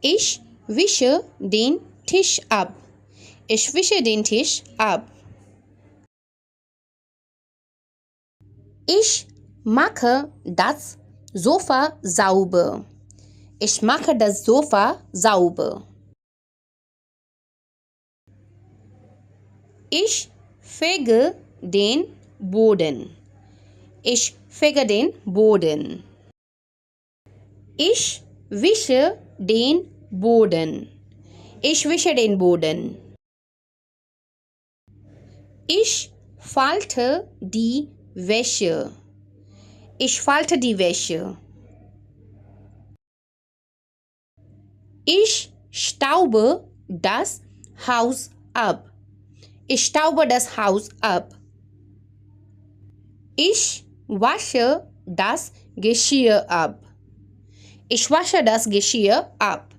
Ich wische den Tisch ab. Ich wische den Tisch ab. Ich mache das Sofa sauber. Ich mache das Sofa sauber. Ich fege den Boden. Ich fege den Boden. Ich wische den Boden. Ich wische den Boden. Ich falte die Wäsche. Ich falte die Wäsche. Ich staube das Haus ab. Ich staube das Haus ab. Ich wasche das Geschirr ab. Ich wasche das Geschirr ab.